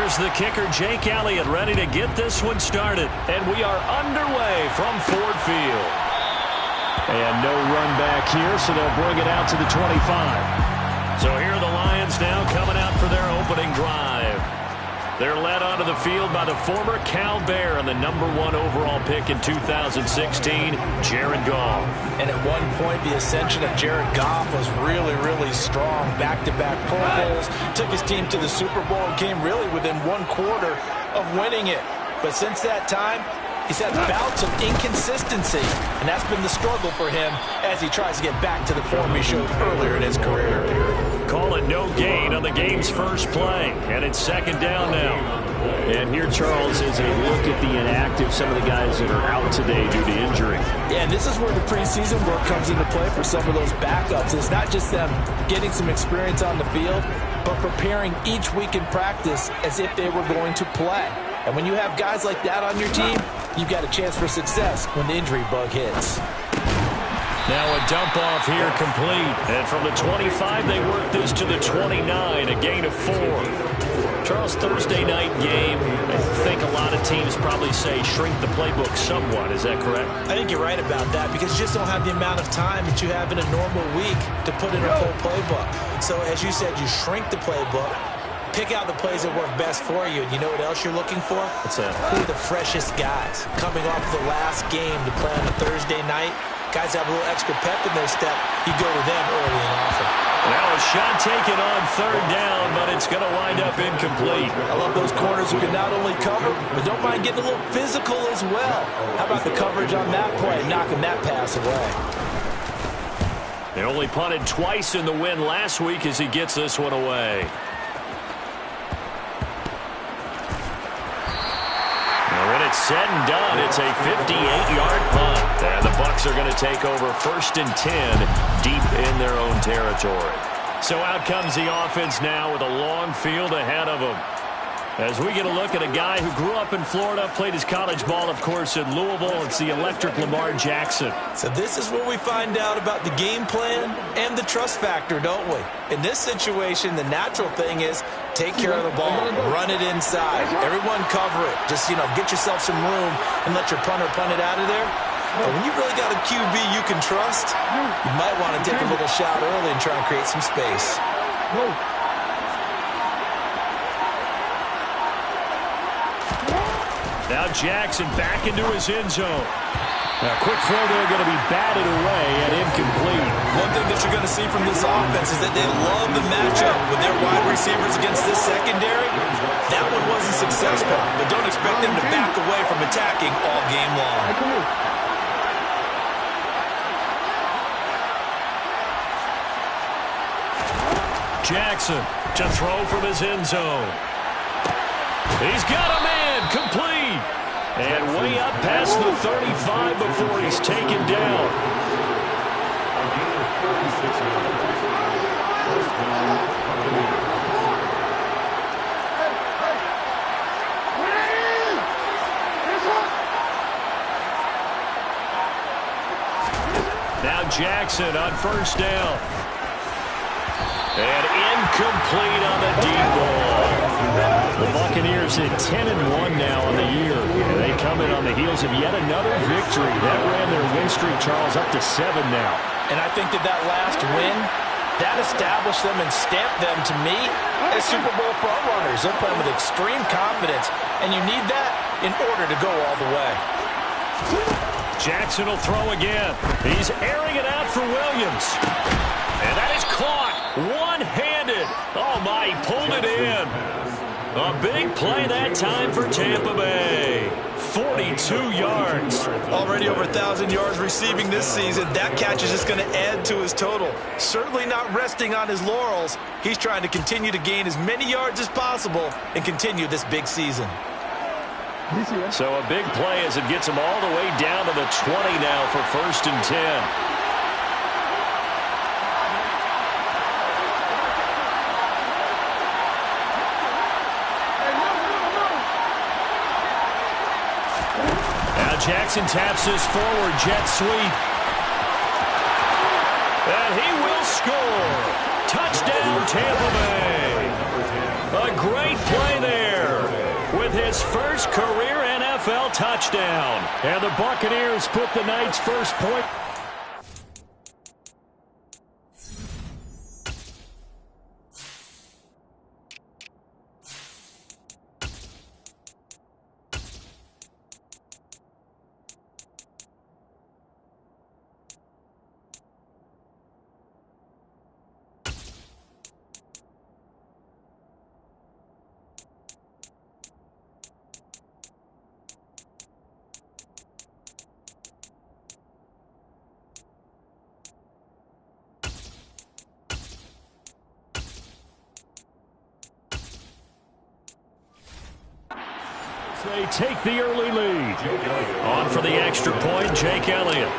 Here's the kicker, Jake Elliott, ready to get this one started. And we are underway from Ford Field. And no run back here, so they'll bring it out to the 25. So here are the Lions now coming out for their opening drive. They're led onto the field by the former Cal Bear and the #1 overall pick in 2016, Jared Goff. And at one point, the ascension of Jared Goff was really, really strong. Back-to-back Pro Bowls, took his team to the Super Bowl and came really within 1/4 of winning it. But since that time, he's had bouts of inconsistency, and that's been the struggle for him as he tries to get back to the form he showed earlier in his career. Call it no gain on the game's first play, and it's second down now. And here, Charles, is a look at the inactive, some of the guys that are out today due to injury. Yeah, and this is where the preseason work comes into play for some of those backups. It's not just them getting some experience on the field, but preparing each week in practice as if they were going to play. And when you have guys like that on your team, you've got a chance for success when the injury bug hits. Now a dump off here complete. And from the 25, they work this to the 29, a gain of 4. Charles, Thursday night game, I think a lot of teams probably say shrink the playbook somewhat. Is that correct? I think you're right about that because you just don't have the amount of time that you have in a normal week to put in a full playbook. So as you said, you shrink the playbook, pick out the plays that work best for you. And you know what else you're looking for? What's that? Who are the freshest guys coming off the last game to play on a Thursday night? Guys have a little extra pep in their step. You go to them early and often. Now a shot taken on third down, but it's going to wind up incomplete. I love those corners who can not only cover, but don't mind getting a little physical as well. How about the coverage on that play, knocking that pass away? They only punted twice in the win last week as he gets this one away. When it's said and done, it's a 58-yard punt. And the Bucs are going to take over 1st and 10 deep in their own territory. So out comes the offense now with a long field ahead of them. As we get a look at a guy who grew up in Florida, played his college ball, of course, in Louisville. It's the electric Lamar Jackson. So this is where we find out about the game plan and the trust factor, don't we? In this situation, the natural thing is take care of the ball, run it inside. Everyone cover it. Just, get yourself some room and let your punter punt it out of there. But when you really got a QB you can trust, you might want to take a little shot early and try and create some space. Now Jackson back into his end zone. Now quick throw there going to be batted away and incomplete. One thing that you're going to see from this offense is that they love the matchup with their wide receivers against this secondary. That one wasn't successful, but don't expect them to back away from attacking all game long. Jackson to throw from his end zone. He's got a man, complete. And way up past the 35 before he's taken down. Now Jackson on 1st down. And incomplete on the deep ball. The Buccaneers at 10-1 now on the year. And they come in on the heels of yet another victory. That ran their win streak, Charles, up to 7 now. And I think that last win, that established them and stamped them, to me, as Super Bowl frontrunners. They're playing with extreme confidence, and you need that in order to go all the way. Jackson will throw again. He's airing it out for Williams. And that is caught one-handed. Oh, my, he pulled it in. A big play that time for Tampa Bay. 42 yards. Already over 1,000 yards receiving this season. That catch is just going to add to his total. Certainly not resting on his laurels. He's trying to continue to gain as many yards as possible and continue this big season. So a big play as it gets him all the way down to the 20 now for 1st and 10. Jackson taps this forward jet sweep. And he will score. Touchdown, Tampa Bay. A great play there. with his first career NFL touchdown. And the Buccaneers put the night's first point. They take the early lead. On for the extra point, Jake Elliott.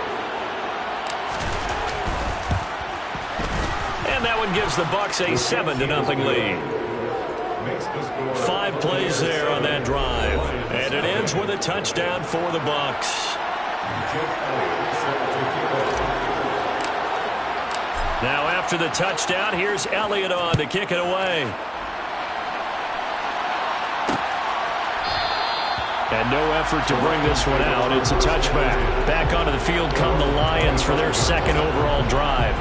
And that one gives the Bucs a 7-0 lead. 5 plays there on that drive. And it ends with a touchdown for the Bucs. Now after the touchdown, here's Elliott on to kick it away. And no effort to bring this one out. It's a touchback. Back onto the field come the Lions for their second overall drive.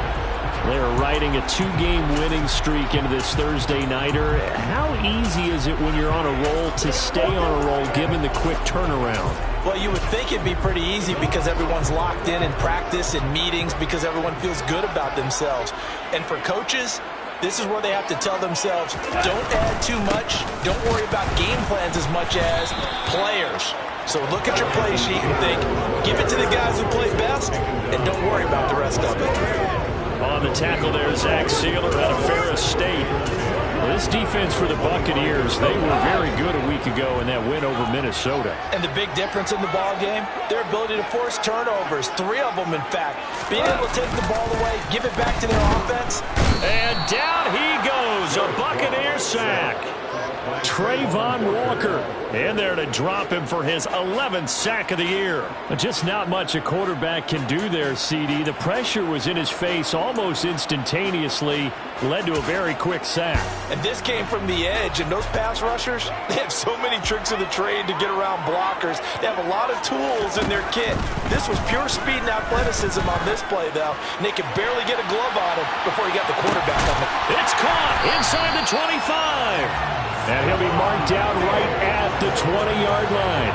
They're riding a 2-game winning streak into this Thursday nighter. How easy is it when you're on a roll to stay on a roll given the quick turnaround? Well, you would think it'd be pretty easy because everyone's locked in practice and meetings because everyone feels good about themselves. And for coaches, this is where they have to tell themselves, don't add too much. Don't worry about game plans as much as players. So look at your play sheet and think, give it to the guys who play best, and don't worry about the rest of it. On the tackle there, Zach Sealer out of Ferris State. This defense for the Buccaneers, they were very good a week ago in that win over Minnesota. And the big difference in the ball game, their ability to force turnovers, 3 of them in fact. Being able to take the ball away, give it back to their offense. And down he goes, a Buccaneer sack. Trayvon Walker in there to drop him for his 11th sack of the year. Just not much a quarterback can do there, CD. The pressure was in his face almost instantaneously, led to a very quick sack. And this came from the edge, and those pass rushers, they have so many tricks of the trade to get around blockers. They have a lot of tools in their kit. This was pure speed and athleticism on this play, though, and they could barely get a glove on him before he got the quarterback on it. It's caught inside the 25. And he'll be marked down right at the 20-yard line.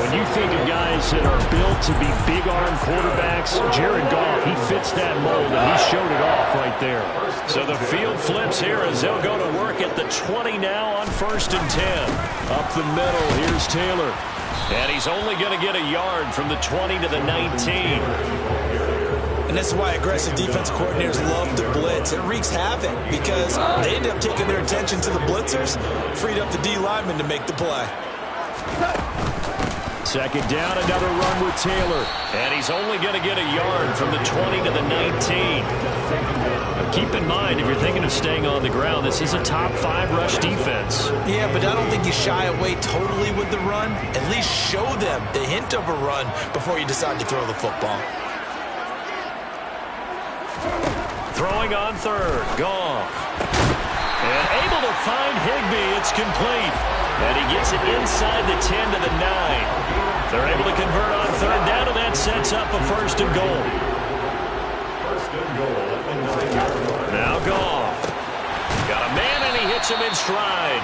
When you think of guys that are built to be big-arm quarterbacks, Jared Goff, he fits that mold, and he showed it off right there. So the field flips here as they'll go to work at the 20 now on 1st and 10. Up the middle, here's Taylor. And he's only going to get a yard from the 20 to the 19. And this is why aggressive defense coordinators love to blitz. It wreaks havoc because they end up taking their attention to the blitzers, freed up the D lineman to make the play. Second down, another run with Taylor. And he's only going to get a yard from the 20 to the 19. But keep in mind, if you're thinking of staying on the ground, this is a top 5 rush defense. Yeah, but I don't think you shy away totally with the run. At least show them the hint of a run before you decide to throw the football. Throwing on 3rd, Goff. And able to find Higbee, it's complete. And he gets it inside the 10 to the 9. They're able to convert on 3rd down, and that sets up a 1st and goal. Now Goff. Got a man, and he hits him in stride.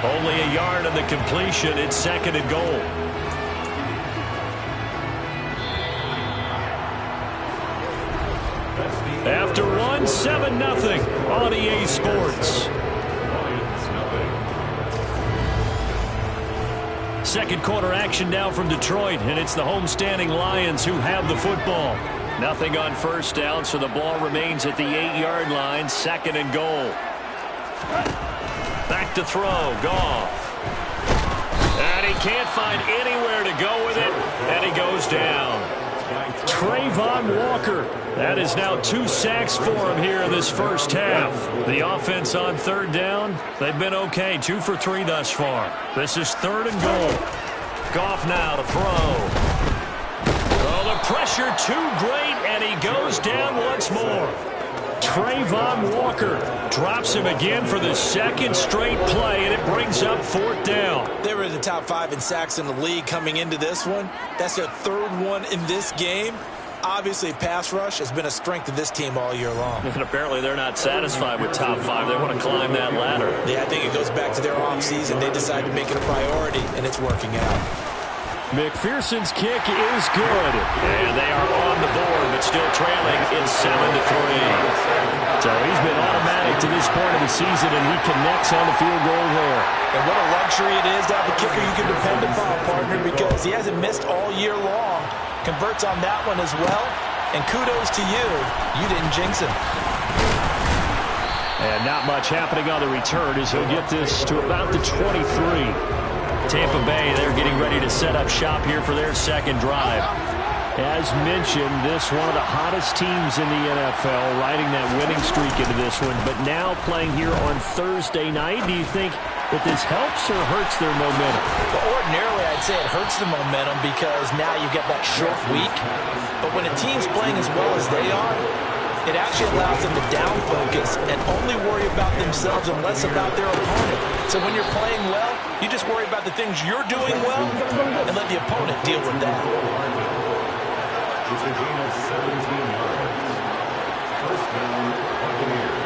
Only a yard on the completion. It's 2nd and goal. After 7-0 on EA Sports. Second quarter action now from Detroit, and it's the homestanding Lions who have the football. Nothing on 1st down, so the ball remains at the 8-yard line, 2nd and goal. Back to throw, Goff. And he can't find anywhere to go with it, and he goes down. Trayvon Walker. That is now 2 sacks for him here in this first half. The offense on 3rd down, they've been okay. 2 for 3 thus far. This is 3rd and goal. Goff now to throw. Oh, the pressure too great, and he goes down once more. Trayvon Walker drops him again for the second straight play, and it brings up 4th down. They were in the top 5 in sacks in the league coming into this one. That's their 3rd one in this game. Obviously, pass rush has been a strength of this team all year long. And apparently they're not satisfied with top 5. They want to climb that ladder. Yeah, I think it goes back to their offseason. They decided to make it a priority, and it's working out. McPherson's kick is good. And they are on the board, but still trailing. It's 7-3. So he's been automatic to this point of the season, and he connects on the field goal there. And what a luxury it is to have a kicker you can depend upon, partner, because he hasn't missed all year long. Converts on that one as well. And kudos to you. You didn't jinx him. And not much happening on the return as he'll get this to about the 23. Tampa Bay, they're getting ready to set up shop here for their second drive. As mentioned, this one of the hottest teams in the NFL, riding that winning streak into this one, but now playing here on Thursday night. Do you think that this helps or hurts their momentum? Well, ordinarily, I'd say it hurts the momentum because now you get that short week. But when a team's playing as well as they are, it actually allows them to down focus and only worry about themselves and less about their opponent. So when you're playing well, you just worry about the things you're doing well and let the opponent deal with that. It's a gain of 17 yards. First down, Buccaneers.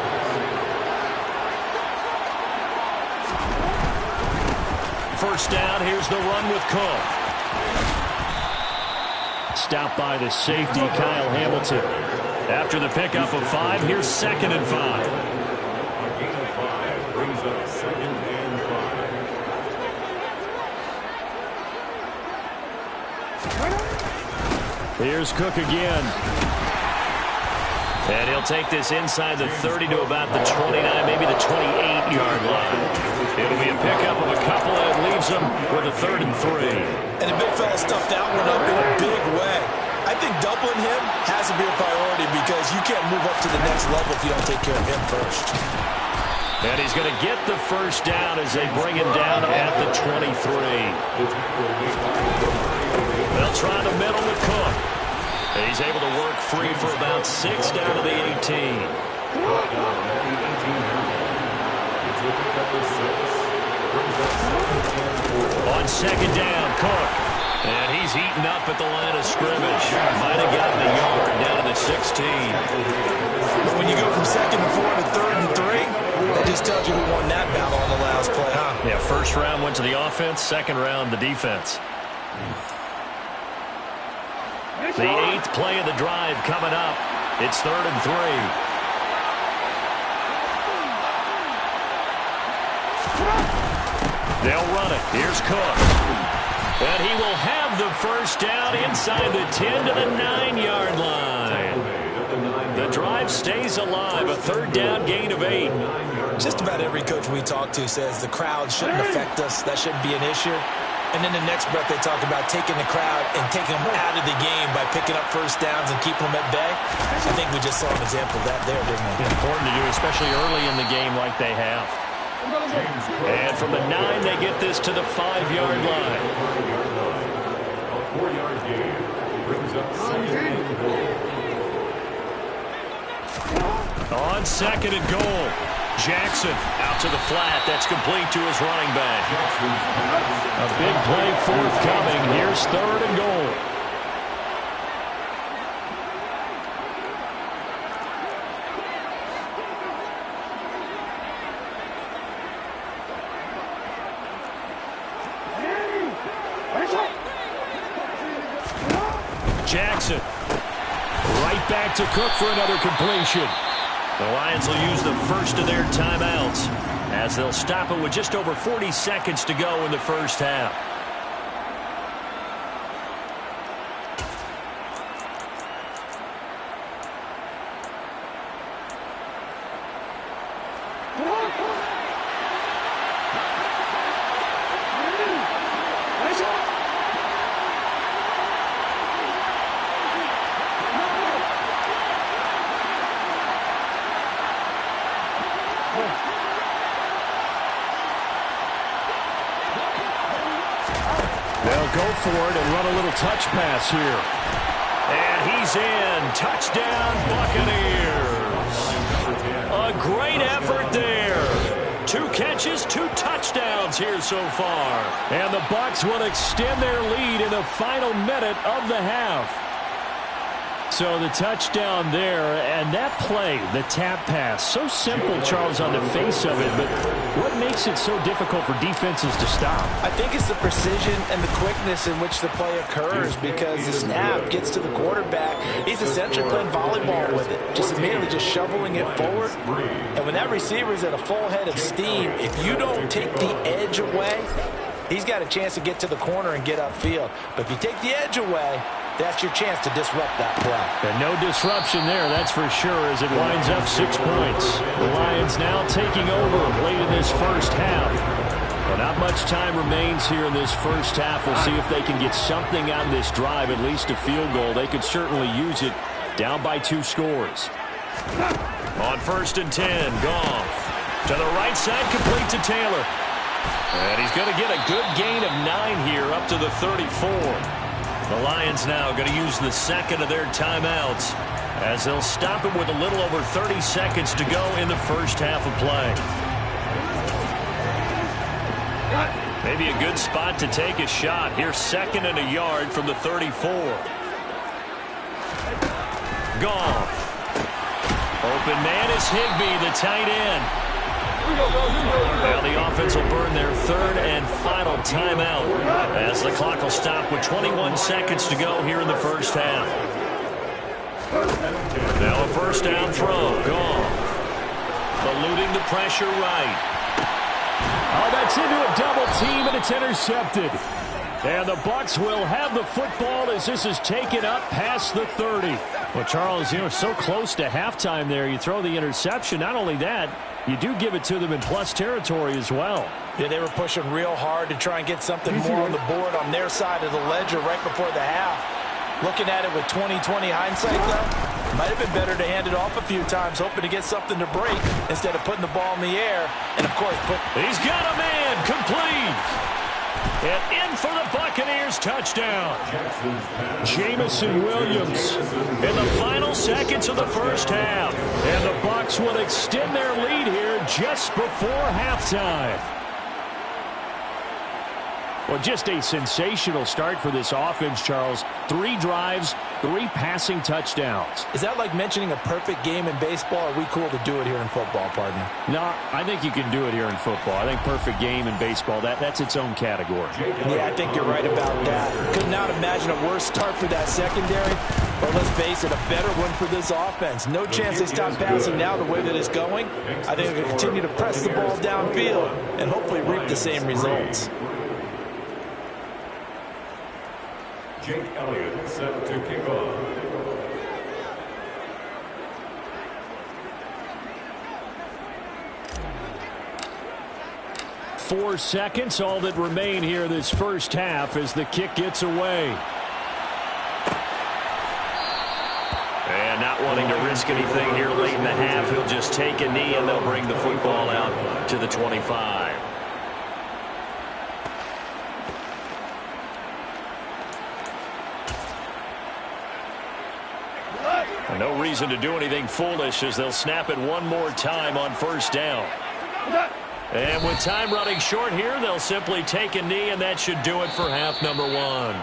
First down, here's the run with Cook. Stopped by the safety, Kyle Hamilton. After the pickup of 5, here's 2nd and 5. A gain of 5 brings up 2nd and 5. Here's Cook again. And he'll take this inside the 30 to about the 29, maybe the 28-yard line. It'll be a pickup of a couple, and it leaves him with a 3rd and 3. And the big fella stuffed that one up in a big way. I think doubling him has to be a priority because you can't move up to the next level if you don't take care of him first. And he's going to get the first down as they bring him down at the 23. They'll try the middle with Cook. And he's able to work free for about 6 down to the 18. On 2nd down, Cook. And he's eaten up at the line of scrimmage. Might have gotten a yard down to the 16. But when you go from 2nd and 4 to 3rd and 3, that just tells you who won that battle on the last play, huh? Yeah, first round went to the offense, second round the defense. The 8th play of the drive coming up. It's 3rd and 3. They'll run it. Here's Cook. And he will have the first down inside the 10 to the 9-yard line. The drive stays alive. A 3rd down gain of 8. Just about every coach we talk to says the crowd shouldn't affect us. That shouldn't be an issue. And then the next breath they talk about taking the crowd and taking them out of the game by picking up first downs and keeping them at bay. I think we just saw an example of that there, didn't we? Important to do, especially early in the game like they have. And from the 9, they get this to the 5-yard line. A 4-yard gain brings up 2nd and goal. On 2nd and goal. Jackson out to the flat. That's complete to his running back. A big play forthcoming. Here's 3rd and goal. Jackson right back to Cook for another completion. The Lions will use the first of their timeouts as they'll stop it with just over 40 seconds to go in the first half. They'll go for it and run a little touch pass here. And he's in. Touchdown, Buccaneers. A great effort there. 2 catches, 2 touchdowns here so far. And the Bucs will extend their lead in the final minute of the half. So the touchdown there, and that play, the tap pass, so simple, Charles, on the face of it, but what makes it so difficult for defenses to stop? I think it's the precision and the quickness in which the play occurs, because the snap gets to the quarterback. He's essentially playing volleyball with it, just immediately just shoveling it forward. And when that receiver's at a full head of steam, if you don't take the edge away, he's got a chance to get to the corner and get upfield. But if you take the edge away, that's your chance to disrupt that play. And no disruption there, that's for sure, as it winds up 6 points. The Lions now taking over late in this first half. Well, not much time remains here in this first half. We'll see if they can get something out of this drive, at least a field goal. They could certainly use it, down by 2 scores. On 1st and 10, Goff. To the right side, complete to Taylor. And he's going to get a good gain of 9 here, up to the 34. The Lions now going to use the second of their timeouts, as they'll stop it with a little over 30 seconds to go in the first half of play. Maybe a good spot to take a shot. Here's 2nd and a yard from the 34. Goff. Open man is Higbee, the tight end. Now the offense will burn their 3rd and final timeout, as the clock will stop with 21 seconds to go here in the first half. Now a 1st down throw. Goff. Eluding the pressure right. Oh, that's into a double team, and it's intercepted. And the Bucs will have the football as this is taken up past the 30. Well, Charles, so close to halftime there. You throw the interception. Not only that, you do give it to them in plus territory as well. Yeah, they were pushing real hard to try and get something more on the board on their side of the ledger right before the half. Looking at it with 20/20 hindsight, though, might have been better to hand it off a few times, hoping to get something to break instead of putting the ball in the air. And, of course, he's got a man complete. And in for the Buccaneers touchdown. Jamison Williams in the final seconds of the first half. And the Bucs will extend their lead here just before halftime. Well, just a sensational start for this offense, Charles. 3 drives, 3 passing touchdowns. Is that like mentioning a perfect game in baseball? Or are we cool to do it here in football, partner? No, I think you can do it here in football. I think perfect game in baseball, that's its own category. Yeah, I think you're right about that. Could not imagine a worse start for that secondary. But let's face it, a better one for this offense. No chance they stop passing now the way that it's going. I think they'll continue to press the ball downfield and hopefully reap the same results. Jake Elliott set to kick off. Four seconds, all that remain here this first half as the kick gets away. And not wanting to risk anything here late in the half, he'll just take a knee and they'll bring the football out to the 25. No reason to do anything foolish as they'll snap it one more time on 1st down. And with time running short here, they'll simply take a knee, and that should do it for half number 1.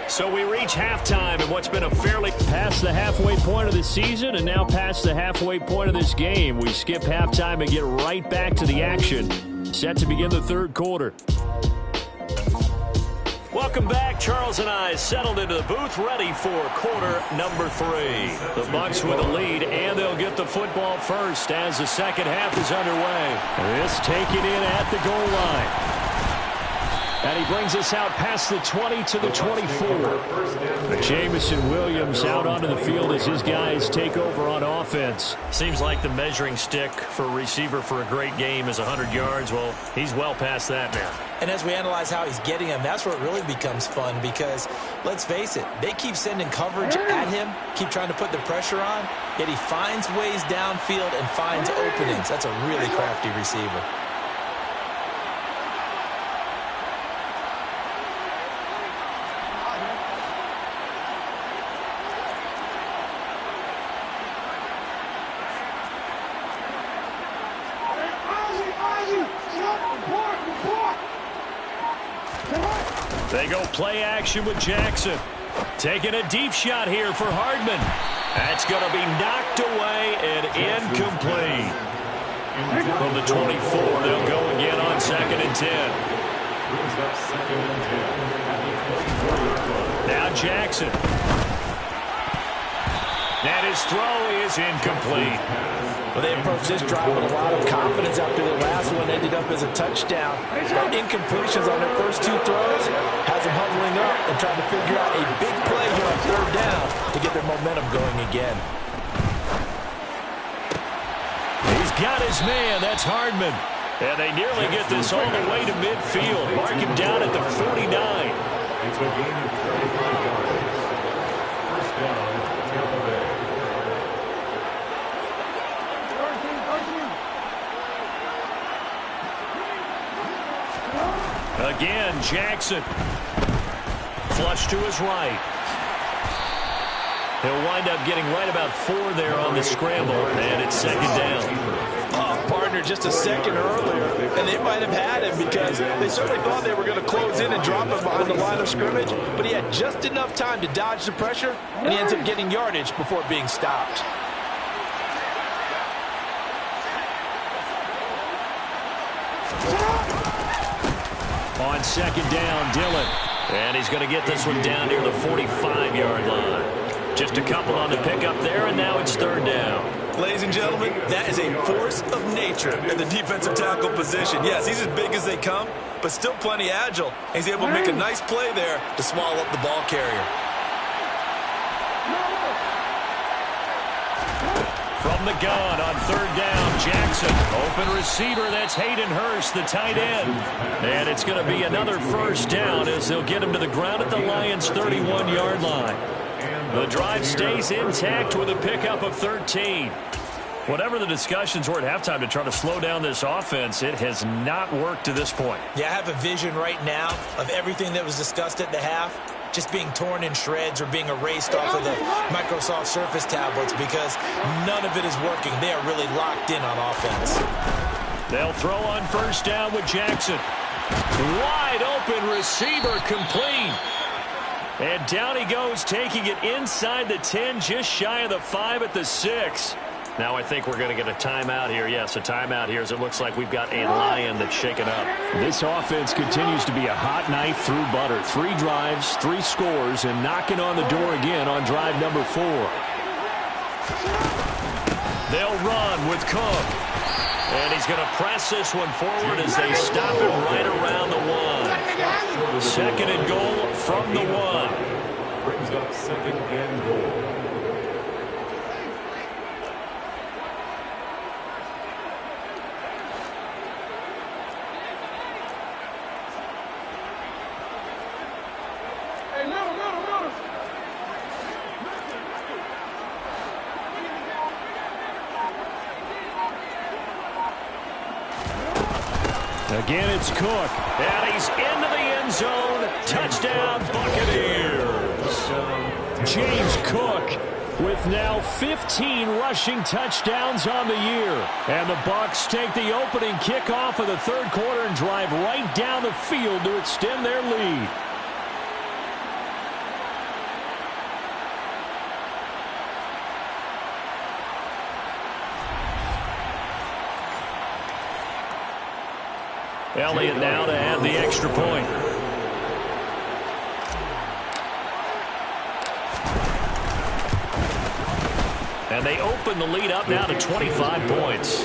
So we reach halftime in what's been a fairly past the halfway point of the season and now past the halfway point of this game. We skip halftime and get right back to the action. Set to begin the 3rd quarter. Welcome back. Charles and I settled into the booth, ready for quarter number 3. The Bucs with a lead, and they'll get the football first as the second half is underway. This taken in at the goal line. And he brings us out past the 20 to the 24. Jamison Williams out onto the field as his guys take over on offense. Seems like the measuring stick for a receiver for a great game is 100 yards. Well, he's well past that now. And as we analyze how he's getting them, that's where it really becomes fun because, let's face it, they keep sending coverage at him, keep trying to put the pressure on, yet he finds ways downfield and finds openings. That's a really crafty receiver. They go play action with Jackson. Taking a deep shot here for Hardman. That's going to be knocked away and incomplete. From the 24, they'll go again on 2nd and 10. Now Jackson. And his throw is incomplete. Well, they approached this drive with a lot of confidence after the last one ended up as a touchdown. But incompletions on their first 2 throws has them huddling up and trying to figure out a big play here on 3rd down to get their momentum going again. He's got his man. That's Hardman. And they nearly get this all the way to midfield. Mark him down at the 49. It's a gain of 35 yards. First down, Tampa Bay. Again, Jackson. Flush to his right. He'll wind up getting right about 4 there on the scramble, and it's 2nd down. Oh, partner, just a second earlier, and they might have had him because they certainly thought they were going to close in and drop him behind the line of scrimmage, but he had just enough time to dodge the pressure, and he ends up getting yardage before being stopped. On 2nd down, Dillon. And he's going to get this one down near the 45-yard line. Just a couple on the pickup there, and now it's 3rd down. Ladies and gentlemen, that is a force of nature in the defensive tackle position. Yes, he's as big as they come, but still plenty agile. He's able to make a nice play there to swallow up the ball carrier. From the gun on 3rd down, Jackson. Open receiver, that's Hayden Hurst, the tight end. And it's going to be another 1st down as they'll get him to the ground at the Lions' 31-yard line. The drive stays intact with a pickup of 13. Whatever the discussions were at halftime to try to slow down this offense, it has not worked to this point. Yeah, I have a vision right now of everything that was discussed at the half just being torn in shreds or being erased off of the Microsoft Surface tablets because none of it is working. They are really locked in on offense. They'll throw on 1st down with Jackson. Wide open receiver complete. And down he goes, taking it inside the 10, just shy of the 5 at the 6. Now I think we're going to get a timeout here. Yes, a timeout here as it looks like we've got a Lion that's shaken up. This offense continues to be a hot knife through butter. 3 drives, 3 scores, and knocking on the door again on drive number 4. They'll run with Cook. And he's going to press this one forward as they stop him right around the 1. 2nd and goal from the 1. Brings up 2nd and goal. Again, it's Cook. And he's into the end zone. Touchdown, Buccaneers. James Cook with now 15 rushing touchdowns on the year. And the Bucs take the opening kickoff of the 3rd quarter and drive right down the field to extend their lead. Elliott now to add the extra point. And they open the lead up now to 25 points.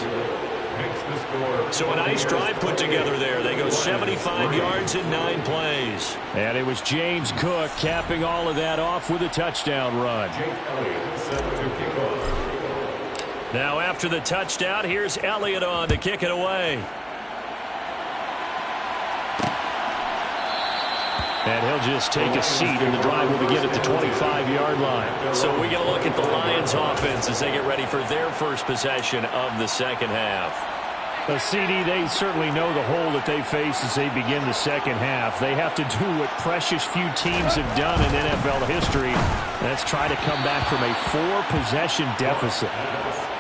So a nice drive put together there. They go 75 yards in 9 plays. And it was James Cook capping all of that off with a touchdown run. Now after the touchdown, here's Elliott on to kick it away. And he'll just take a seat, and the drive will begin at the 25-yard line. So we get a look at the Lions offense as they get ready for their first possession of the 2nd half. CD, they certainly know the hole that they face as they begin the 2nd half. They have to do what precious few teams have done in NFL history. That's try to come back from a 4-possession deficit.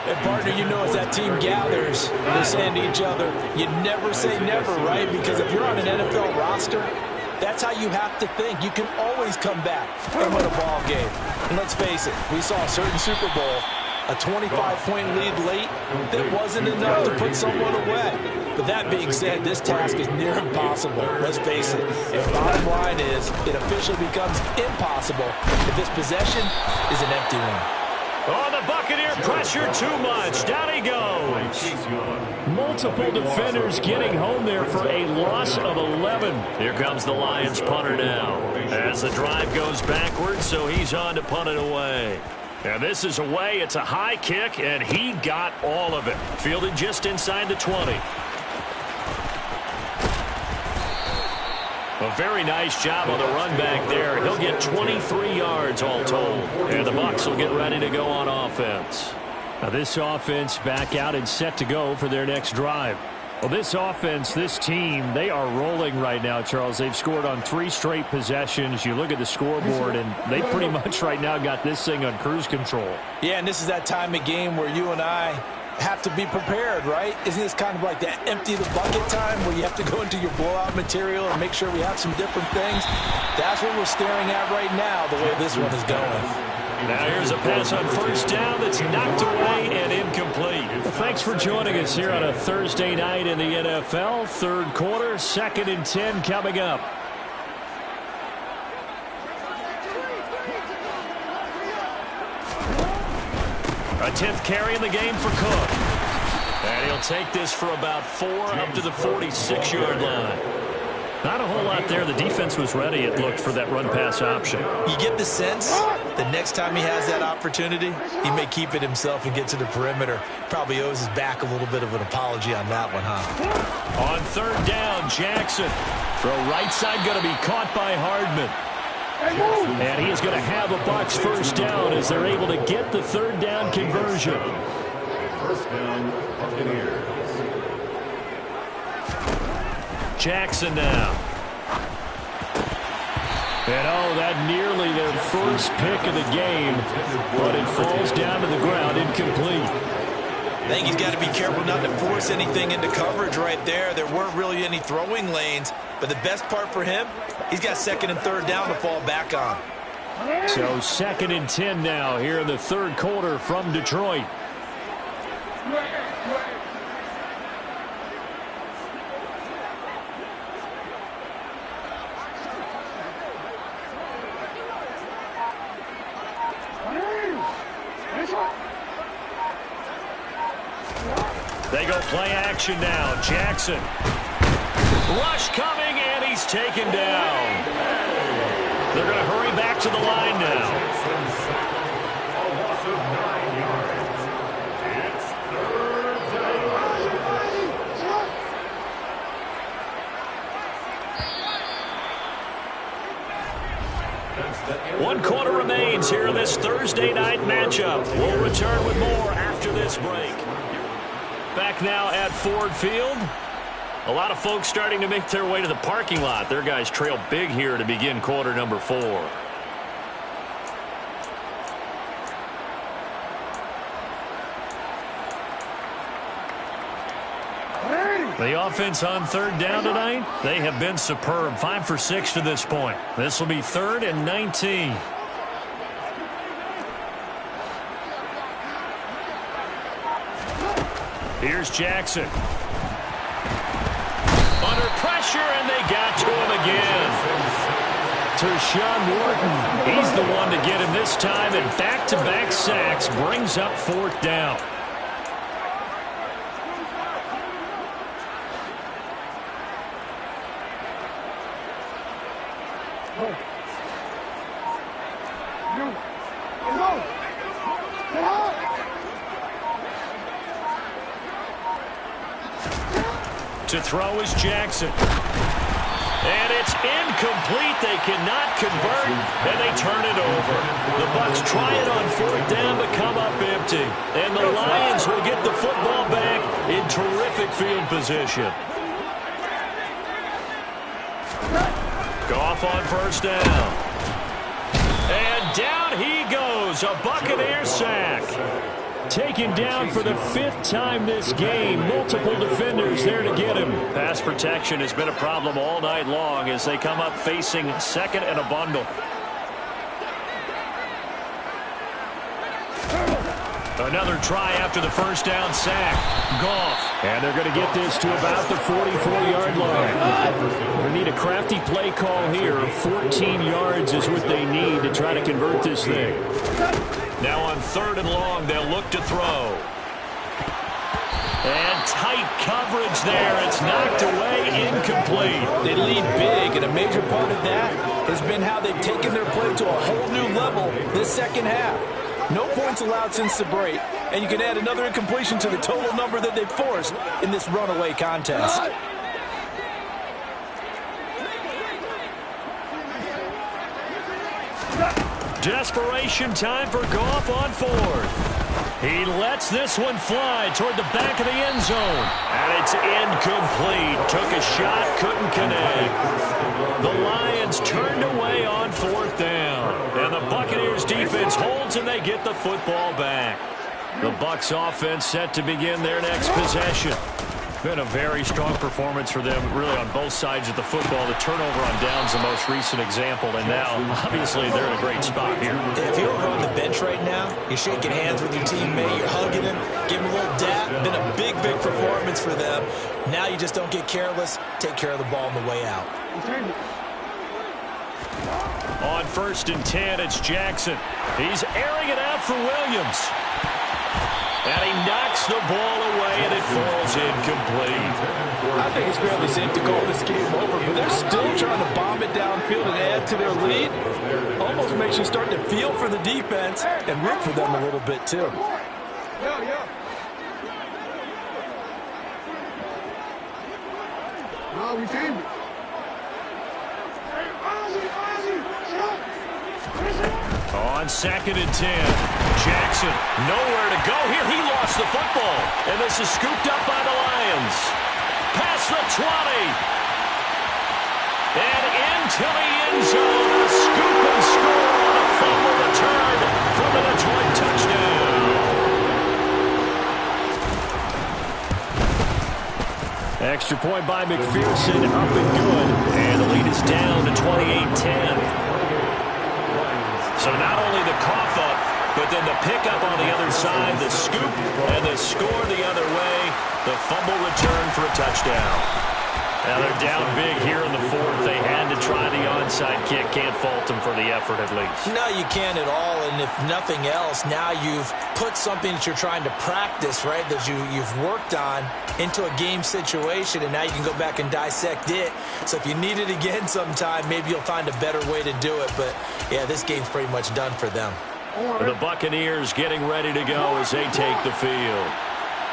And partner, you know, as that team gathers, they're saying to each other, you never say never, right? Because if you're on an NFL roster, That's how you have to think. You can always come back and win a ball game. And let's face it, we saw a certain Super Bowl, a 25-point lead late that wasn't enough to put someone away. But that being said, this task is near impossible. Let's face it. And bottom line is, it officially becomes impossible if this possession is an empty one. Oh, the Buccaneer pressure too much. Down he goes. Multiple defenders getting home there for a loss of 11. Here comes the Lions punter now. As the drive goes backwards, so he's on to punt it away. And this is away. It's a high kick, and he got all of it. Fielded just inside the 20. A very nice job on the run back there. He'll get 23 yards all told. And the Bucs will get ready to go on offense. Now this offense back out and set to go for their next drive. Well, this offense, this team, they are rolling right now, Charles. They've scored on 3 straight possessions. You look at the scoreboard, and they pretty much right now got this thing on cruise control. Yeah, and this is that time of game where you and I have to be prepared, right? Isn't this kind of like that empty the bucket time where you have to go into your blowout material and make sure we have some different things? That's what we're staring at right now, the way this one is going. Now here's a pass on first down that's knocked away and incomplete. Well, thanks for joining us here on a Thursday night in the NFL. Third quarter, 2nd and 10 coming up. A 10th carry in the game for Cook. And he'll take this for about 4 up to the 46-yard line. Not a whole lot there. The defense was ready, it looked, for that run-pass option. You get the sense the next time he has that opportunity, he may keep it himself and get to the perimeter. Probably owes his back a little bit of an apology on that one, huh? On 3rd down, Jackson. Throw right side going to be caught by Hardman. And he is going to have a Bucs first down as they're able to get the 3rd down conversion. First down, Buccaneers. Jackson now. And oh, that nearly their first pick of the game, but it falls down to the ground, incomplete. I think he's got to be careful not to force anything into coverage right there. There weren't really any throwing lanes, but the best part for him, he's got 2nd and 3rd down to fall back on. So 2nd and 10 now here in the 3rd quarter from Detroit. They go play action now. Jackson. Rush coming, and he's taken down. They're going to hurry back to the line now. A loss of 9 yards. It's 3rd down. 1 quarter remains here in this Thursday night matchup. We'll return with more after this break. Back now at Ford Field. A lot of folks starting to make their way to the parking lot. Their guys trail big here to begin quarter number 4. The offense on 3rd down tonight, they have been superb. 5 for 6 to this point. This will be 3rd and 19. Here's Jackson. Under pressure, and they got to him again. Tershawn Wharton, he's the one to get him this time, and back-to-back sacks brings up 4th down. To throw is Jackson. And it's incomplete. They cannot convert, and they turn it over. The Bucs try it on 4th down but come up empty. And the Lions will get the football back in terrific field position. Goff on 1st down. And down he goes. A Buccaneer sack. Taken down for the 5th time this game. Multiple defenders there to get him. Pass protection has been a problem all night long as they come up facing second and a bundle. Another try after the first down sack. Goff. And they're going to get this to about the 44-yard line. They need a crafty play call here. 14 yards is what they need to try to convert this thing. Now on 3rd and long, they'll look to throw. And tight coverage there. It's knocked away, incomplete. They lead big, and a major part of that has been how they've taken their play to a whole new level this second half. No points allowed since the break, and you can add another incompletion to the total number that they've forced in this runaway contest. Desperation time for Goff on 4th. He lets this one fly toward the back of the end zone. And it's incomplete. Took a shot, couldn't connect. The Lions turned away on 4th down. And the Buccaneers defense holds and they get the football back. The Bucs offense set to begin their next possession. Been a very strong performance for them, really, on both sides of the football. The turnover on downs the most recent example, and now, obviously, they're in a great spot here. If you're on the bench right now, you're shaking hands with your teammate, you're hugging him, giving him a little dap. Been a big, big performance for them. Now you just don't get careless. Take care of the ball on the way out. On 1st and 10, it's Jackson. He's airing it out for Williams. And he knocks the ball away, and it falls incomplete. I think it's fairly safe to call this game over, but they're still trying to bomb it downfield and add to their lead. Almost makes you start to feel for the defense and root for them a little bit, too. No, we changed it. On 2nd and 10, Jackson, nowhere to go here. He lost the football, and this is scooped up by the Lions. Past the 20. And into the end zone. A scoop and score on a fumble return from the Detroit touchdown. Extra point by McPherson, up and good. And the lead is down to 28-10. So not only the cough up, but then the pickup on the other side, the scoop, and the score the other way, the fumble return for a touchdown. Now they're down big here in the 4th. They had to try the onside kick. Can't fault them for the effort at least. No, you can't at all, and if nothing else, now you've put something that you're trying to practice, right, that you've worked on into a game situation, and now you can go back and dissect it. So if you need it again sometime, maybe you'll find a better way to do it. But, yeah, this game's pretty much done for them. The Buccaneers getting ready to go as they take the field.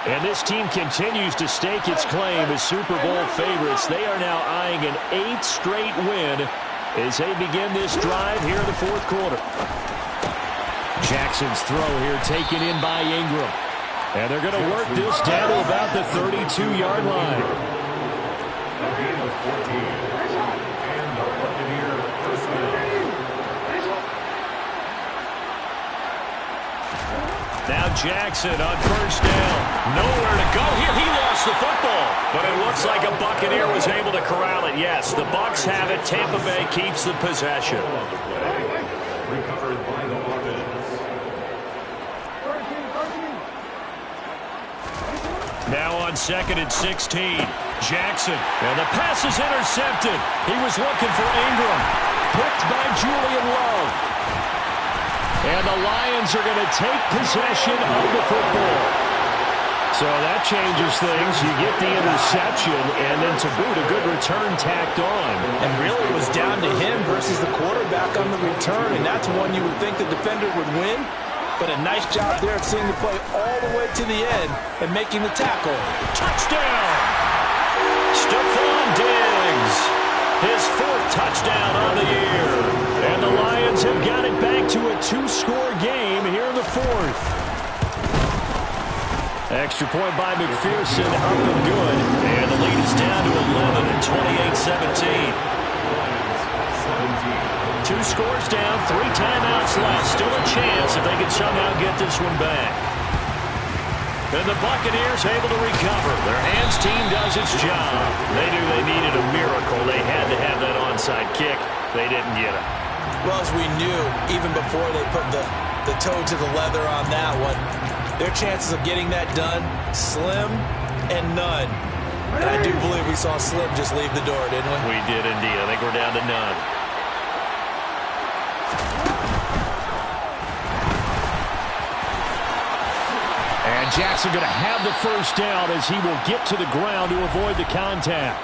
And this team continues to stake its claim as Super Bowl favorites. They are now eyeing an 8th straight win as they begin this drive here in the 4th quarter. Jackson's throw here taken in by Ingram. And they're going to work this down to about the 32-yard line. Now Jackson on 1st down. Nowhere to go here. He lost the football. But it looks like a Buccaneer was able to corral it. Yes, the Bucs have it. Tampa Bay keeps the possession. Recovered by the Lions. Now on 2nd and 16. Jackson. And the pass is intercepted. He was looking for Ingram. Picked by Julian Love. And the Lions are going to take possession of the football. So that changes things. You get the interception, and then to boot, a good return tacked on. And really it was down to him versus the quarterback on the return, and that's one you would think the defender would win. But a nice job there of seeing the play all the way to the end and making the tackle. Touchdown! Stephon Diggs. His 4th touchdown on the year. And the Lions have got it back to a 2-score game here in the 4th. Extra point by McPherson, up and good. And the lead is down to 11 and 28-17. 2 scores down, 3 timeouts left. Still a chance if they can somehow get this one back. And the Buccaneers able to recover. Their hands team does its job. They knew they needed a miracle. They had to have that onside kick. They didn't get it. Well, as we knew, even before they put the toe to the leather on that one, their chances of getting that done, slim and none. And I do believe we saw Slim just leave the door, didn't we? We did indeed. I think we're down to none. And Jackson going to have the first down as he will get to the ground to avoid the contact.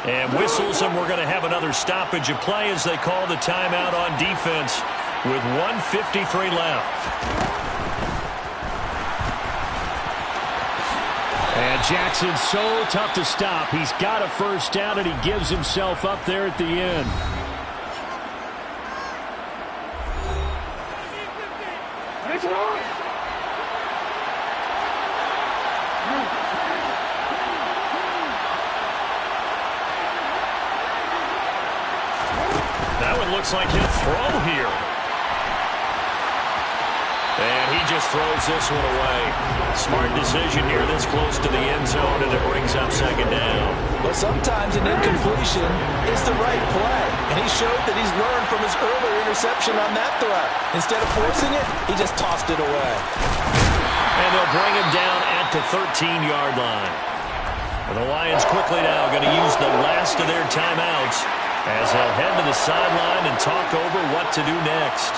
And whistles, and we're going to have another stoppage of play as they call the timeout on defense with 1:53 left. And Jackson's so tough to stop. He's got a first down, and he gives himself up there at the end. That one looks like he'll throw here. And he just throws this one away. Smart decision here this close to the end zone, and it brings up second down. But sometimes an incompletion is the right play. And he showed that he's learned from his earlier interception on that throw. Instead of forcing it, he just tossed it away. And they'll bring him down at the 13-yard line. And the Lions quickly now going to use the last of their timeouts as they'll head to the sideline and talk over what to do next.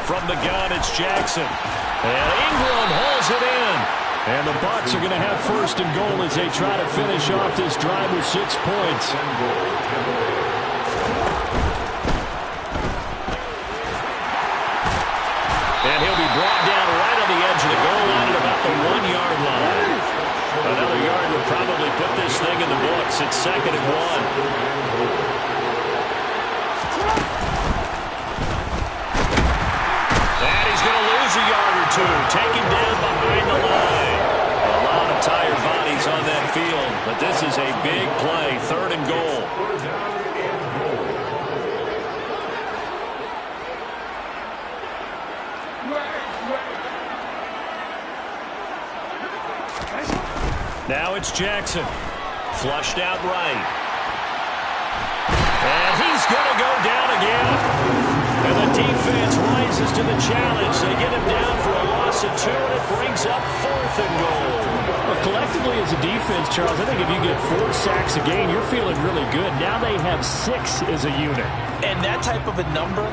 From the gun, it's Jackson. And Ingram hauls it in. And the Bucs are going to have first and goal as they try to finish off this drive with 6 points. And he'll be brought down right on the edge of the goal line at about the 1-yard line. Another yard would probably put this thing in the books. It's 2nd and 1. A yard or two, taken down behind the line. A lot of tired bodies on that field, but this is a big play, 3rd and goal. Now it's Jackson, flushed out right. And he's going to go down again. And the defense rises to the challenge. They get him down for a loss of 2, and it brings up 4th and goal. Well, collectively as a defense, Charles, I think if you get 4 sacks a game, you're feeling really good. Now they have 6 as a unit. And that type of a number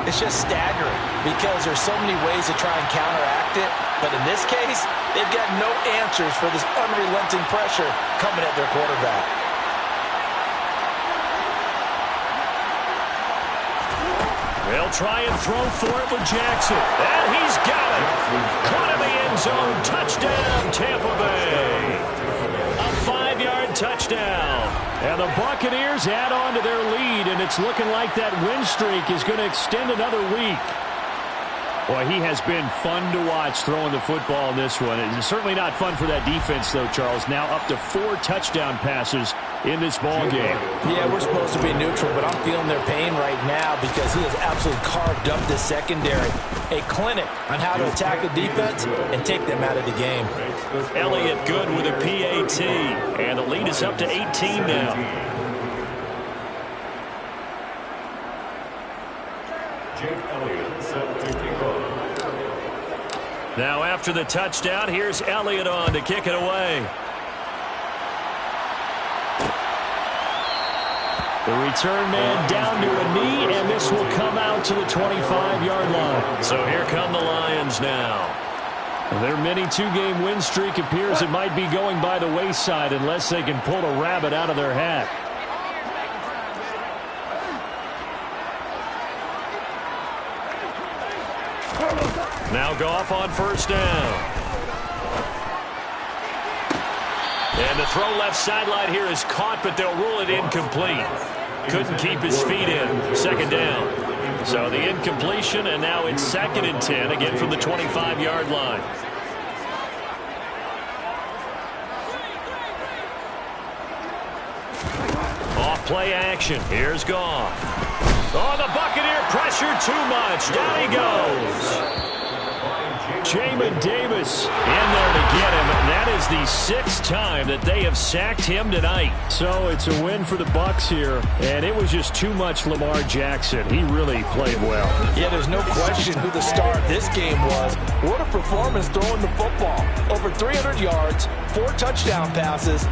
is just staggering because there's so many ways to try and counteract it. But in this case, they've got no answers for this unrelenting pressure coming at their quarterback. They'll try and throw for it with Jackson. And he's got it. Caught in the end zone. Touchdown, Tampa Bay. A 5-yard touchdown. And the Buccaneers add on to their lead, and it's looking like that win streak is going to extend another week. Boy, he has been fun to watch throwing the football in this one. It's certainly not fun for that defense, though, Charles. Now up to 4 touchdown passes in this ball game. Yeah, we're supposed to be neutral, but I'm feeling their pain right now because he has absolutely carved up this secondary. A clinic on how to attack a defense and take them out of the game. Elliott good with a PAT, and the lead is up to 18 now. Jake Elliott set to kick off. Now after the touchdown, here's Elliott on to kick it away. The return man down to a knee, and this will come out to the 25-yard line. So here come the Lions now. Their mini 2-game win streak appears it might be going by the wayside unless they can pull a rabbit out of their hat. Now Goff on first down. And the throw left sideline here is caught, but they'll rule it incomplete. Couldn't keep his feet in. 2nd down. So the incompletion, and now it's 2nd and 10, again from the 25-yard line. play action. Here's Goff. Oh, the Buccaneer pressure too much. Down he goes. Jamin Davis in there to get him. That is the 6th time that they have sacked him tonight. So it's a win for the Bucs here, and it was just too much Lamar Jackson. He really played well. Yeah, there's no question who the star of this game was. What a performance throwing the football. Over 300 yards, 4 touchdown passes,